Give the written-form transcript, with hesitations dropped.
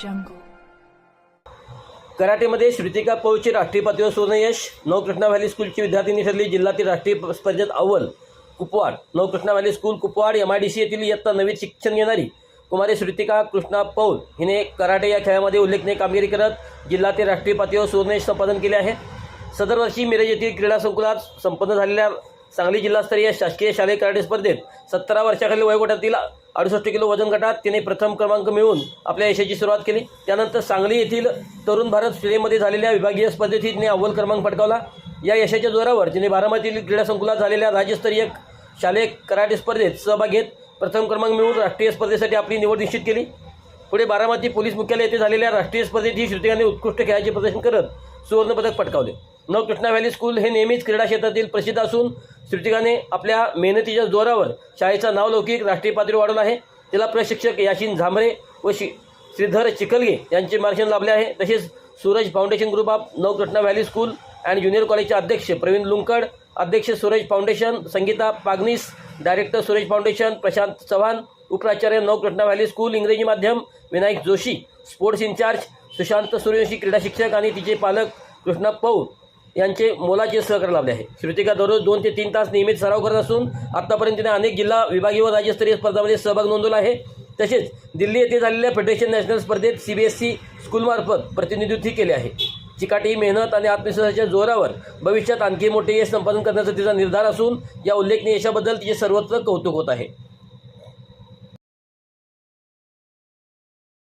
jungle. कराटेमध्ये Shrutika पौलचे राष्ट्रीय पातळीवर सुवर्णयश. Navkrishna valley स्कूलची विद्यार्थिनी ठरली जिल्ह्यातील राष्ट्रीय स्पर्धेत अव्वल. Kupwad. Navkrishna valley school Kupwad MIDC येथील इयत्ता 9वीत शिक्षण घेणारी कुमारी श्रुतिका कृष्णा पौल हिने कराटे या खेळामध्ये उल्लेखनीय कामगिरी करत जिल्ह्यातील राष्ट्रीय पातळीवर सुवर्णयश संपादन केले आहे. सदर वर्षी मिरज येथील क्रीडा संकुलात संपन्न झालेल्या सांगली जिल्हास्तरीय शासकीय शालेय कराटे स्पर्धेत 17 वर्षाखालील वयोगटातील 68 किलो वजन गटात तिने प्रथम क्रमांक मिळवून आपल्या यशाची सुरुवात केली. त्यानंतर सांगली येथील तरुण भारत स्टेडियममध्ये झालेल्या विभागीय स्पर्धेत तिने अव्वल क्रमांक पटकावला. या यशाच्या जोरावर तिने बारामतीतील क्रीडा संकुलात झालेल्या राज्यस्तरीय शालेय कराटे स्पर्धेत सहभाग घेत प्रथम क्रमांक मिळवून राष्ट्रीय स्पर्धेसाठी आपली निवड निश्चित केली. पुढे बारामती पोलीस मुख्यालय येथे झालेल्या राष्ट्रीय स्पर्धेत ही श्रुतिकाने उत्कृष्ट खेळाचे प्रदर्शन करत सुवर्णपदक पटकावले. नवकृष्णा व्हॅली स्कूल हे नेहमीच क्रीडा क्षेत्रातील प्रसिद्ध असून श्रुतिकाने आपल्या मेहनतीच्या जोरावर शाळेचा नावलौकिक राष्ट्रीय पातळीवर वाढवला आहे. तिला प्रशिक्षक याशिन झांबरे व श्रीधर चिखलगे यांचे मार्गदर्शन लाभले आहे. तसेच Suraj foundation group of Navkrishna valley school and junior कॉलेजचे अध्यक्ष प्रवीण लुंकड, अध्यक्ष Suraj foundation Sangita Pagnis, director Suraj foundation Prashant Chavan, उपप्राचार्य नवकृष्णा व्हॅली स्कूल इंग्रजी माध्यम विनायक जोशी, स्पोर्ट्स इंचार्ज सुशांत सूर्यवंशी, क्रीडा शिक्षक आणि तिचे पालक कृष्णा पौल यांचे मोलाचे सहकार्य लाभले आहे. श्रुतिका दररोज 2 ते 3 तास नियमित सराव करत असून आतापर्यंत तिने अनेक जिल्हा विभागीय व राज्यस्तरीय स्पर्धांमध्ये सहभाग नोंदवला आहे. तसेच दिल्ली येथे झालेल्या फेडरेशन नॅशनल स्पर्धेत CBSE स्कूलमार्फत प्रतिनिधित्व केले आहे. चिकाटी मेहनत आणि आत्मविश्वासाच्या जोरावर भविष्यात आणखी मोठे यश संपादन करण्याचा तिचा निर्धार असून या उल्लेखनीय यशाबद्दल तिचे सर्वत्र कौतुक होत आहे.